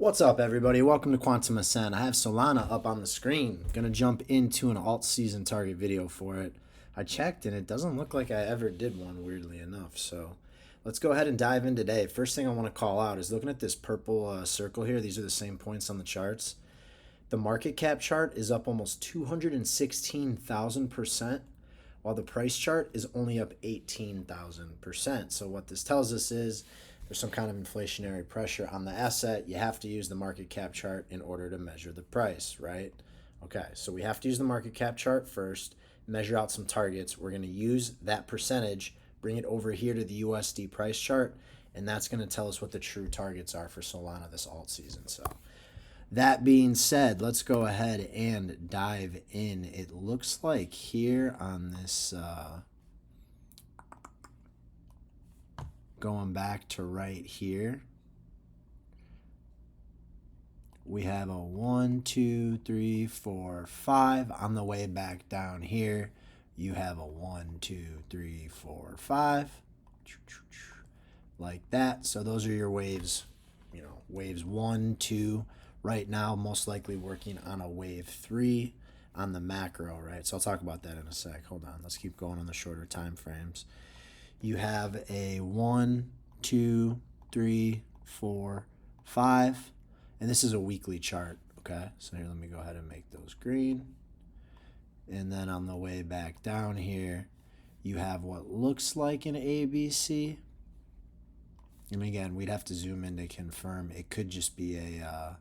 What's up, everybody? Welcome to Quantum Ascent. I have Solana up on the screen. Gonna jump into an alt-season target video for it. I checked and it doesn't look like I ever did one, weirdly enough. So let's go ahead and dive in today. First thing I want to call out is looking at this purple circle here. These are the same points on the charts. The market cap chart is up almost 216,000%, while the price chart is only up 18,000%. So what this tells us is there's some kind of inflationary pressure on the asset. You have to use the market cap chart in order to measure the price, right? Okay, so we have to use the market cap chart first, measure out some targets. We're going to use that percentage, bring it over here to the USD price chart, and that's going to tell us what the true targets are for Solana this alt season. So that being said, let's go ahead and dive in. It looks like here on this, going back to right here, we have a 1, 2, 3, 4, 5. On the way back down here, you have a 1, 2, 3, 4, 5, like that. So those are your waves, waves 1, 2. Right now, most likely working on a wave 3 on the macro, right? So I'll talk about that in a sec. Hold on. Let's keep going on the shorter time frames. You have a 1, 2, 3, 4, 5. And this is a weekly chart, okay? So here, let me go ahead and make those green. And then on the way back down here, you have what looks like an ABC. And again, we'd have to zoom in to confirm. It could just be a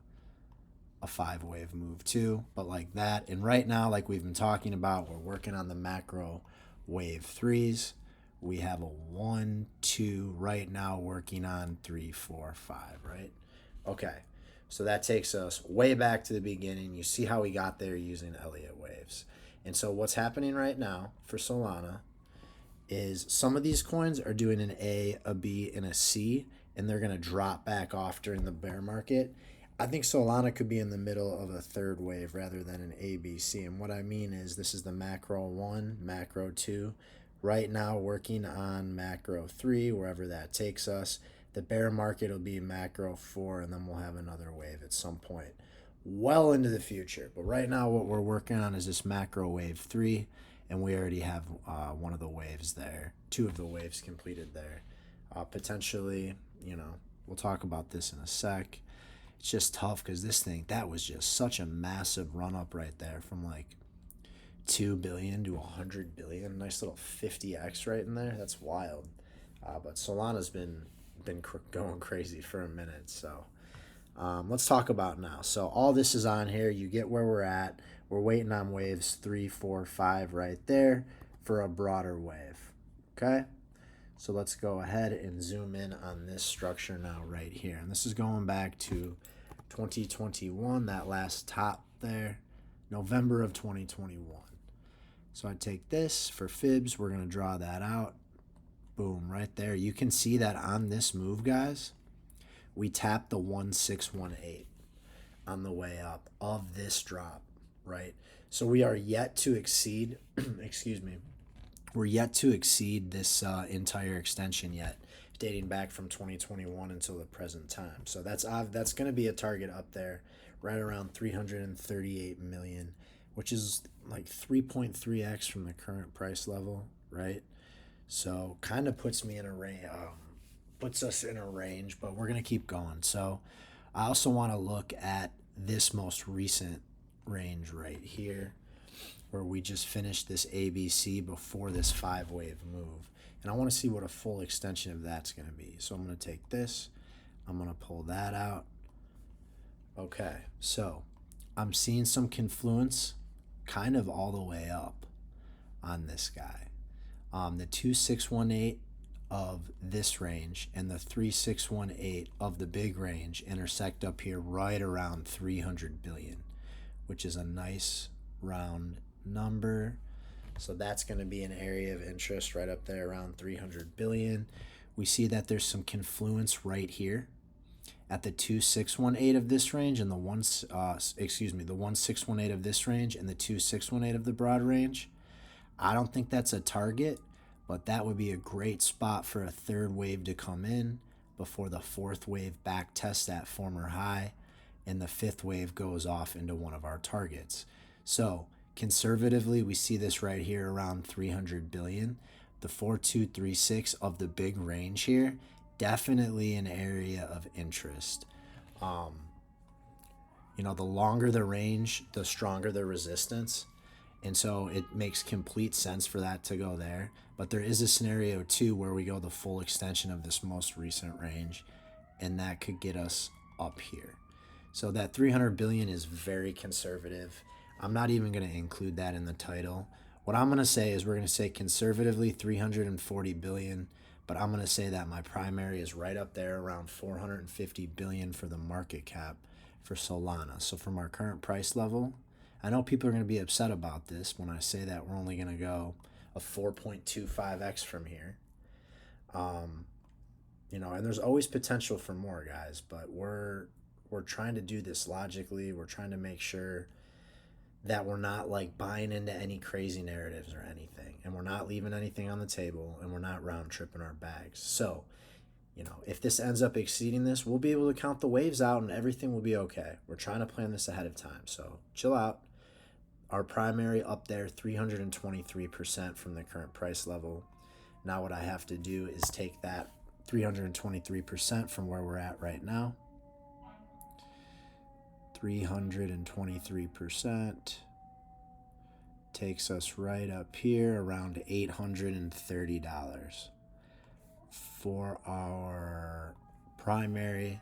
5-wave move too, but like that. And right now, like we've been talking about, we're working on the macro wave 3s. We have a 1, 2 right now, working on 3, 4, 5, right? Okay, so that takes us way back to the beginning. You see how we got there using Elliott waves. And so what's happening right now for Solana is some of these coins are doing an A, a B, and a C, and they're going to drop back off during the bear market. I think Solana could be in the middle of a third wave rather than an A, B, C. And what I mean is this is the macro 1, macro 2. Right now, working on macro 3, wherever that takes us. The bear market will be macro 4, and then we'll have another wave at some point well into the future. But right now, what we're working on is this macro wave 3, and we already have one of the waves there, 2 of the waves completed there. Potentially, we'll talk about this in a sec. It's just tough because this thing, that was just such a massive run up right there from like 2 billion to 100 billion. Nice little 50x right in there. That's wild. But Solana's been going crazy for a minute. So let's talk about now. So all this is on here. You get where we're at. We're waiting on waves 3, 4, 5 right there for a broader wave. Okay. So let's go ahead and zoom in on this structure now right here. And this is going back to 2021, that last top there, November of 2021. So I take this for fibs. We're going to draw that out. Boom, right there. You can see that on this move, guys, we tapped the 1618 on the way up of this drop, right? So we are yet to exceed, excuse me, we're yet to exceed this entire extension yet, dating back from 2021 until the present time. So that's going to be a target up there, right around 338 million, which is like 3.3x from the current price level, right? So kind of puts me in a range, puts us in a range, but we're going to keep going. So I also want to look at this most recent range right here, where we just finished this ABC before this 5-wave move. And I want to see what a full extension of that's going to be. So I'm going to take this, I'm going to pull that out. Okay, so I'm seeing some confluence kind of all the way up on this guy. The 2618 of this range and the 3618 of the big range intersect up here right around 300 billion, which is a nice round number. So that's going to be an area of interest right up there around 300 billion. We see that there's some confluence right here at the 2618 of this range and the the 1618 of this range and the 2618 of the broad range. I don't think that's a target, but that would be a great spot for a third wave to come in before the fourth wave back tests that former high. and the fifth wave goes off into one of our targets. So conservatively, we see this right here around 300 billion. The 4236 of the big range here, definitely an area of interest. The longer the range, the stronger the resistance. And so it makes complete sense for that to go there. But there is a scenario too where we go the full extension of this most recent range, and that could get us up here. So that 300 billion is very conservative. I'm not even going to include that in the title. What I'm going to say is we're going to say conservatively 340 billion, but I'm going to say that my primary is right up there around 450 billion for the market cap for Solana. So from our current price level, I know people are going to be upset about this when I say that we're only going to go a 4.25x from here. And there's always potential for more, guys, but we're trying to do this logically. We're trying to make sure that we're not like buying into any crazy narratives or anything, and we're not leaving anything on the table, and we're not round tripping our bags. So, if this ends up exceeding this, we'll be able to count the waves out and everything will be okay. We're trying to plan this ahead of time. So chill out. Our primary up there, 323% from the current price level. Now what I have to do is take that 323% from where we're at right now. 323% takes us right up here around $830 for our primary.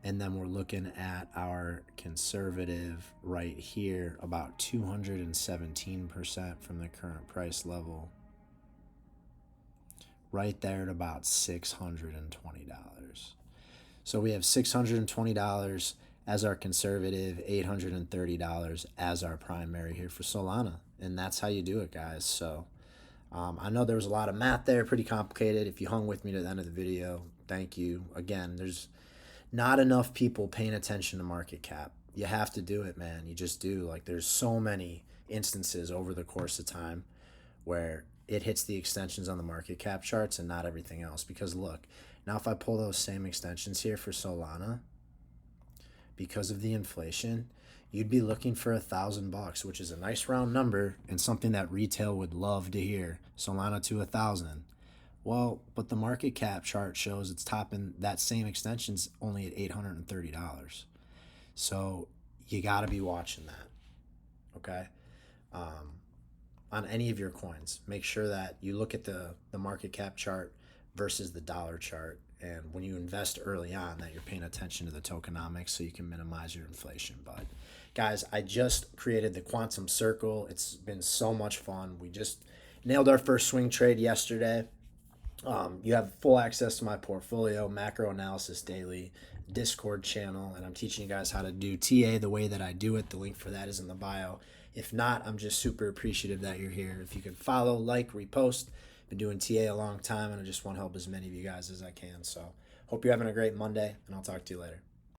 And then we're looking at our conservative right here, about 217% from the current price level. Right there at about $620. So we have $620 as our conservative, $830 as our primary here for Solana. And that's how you do it, guys. So I know there was a lot of math there, pretty complicated. If you hung with me to the end of the video, thank you. Again, there's not enough people paying attention to market cap. You have to do it, man. You just do. Like, there's so many instances over the course of time where it hits the extensions on the market cap charts and not everything else. Because look, now if I pull those same extensions here for Solana, because of the inflation, you'd be looking for $1,000, which is a nice round number and something that retail would love to hear. Solana to 1,000. Well, but the market cap chart shows it's topping that same extension's only at $830. So you got to be watching that, okay? On any of your coins, make sure that you look at the market cap chart versus the dollar chart. And when you invest early on, that you're paying attention to the tokenomics so you can minimize your inflation. But guys, I just created the Quantum Circle. It's been so much fun. We just nailed our first swing trade yesterday. You have full access to my portfolio, macro analysis daily, Discord channel, and I'm teaching you guys how to do TA the way that I do it. The link for that is in the bio. If not, I'm just super appreciative that you're here. If you can follow, like, repost. Been doing TA a long time, and I just want to help as many of you guys as I can. So hope you're having a great Monday, and I'll talk to you later.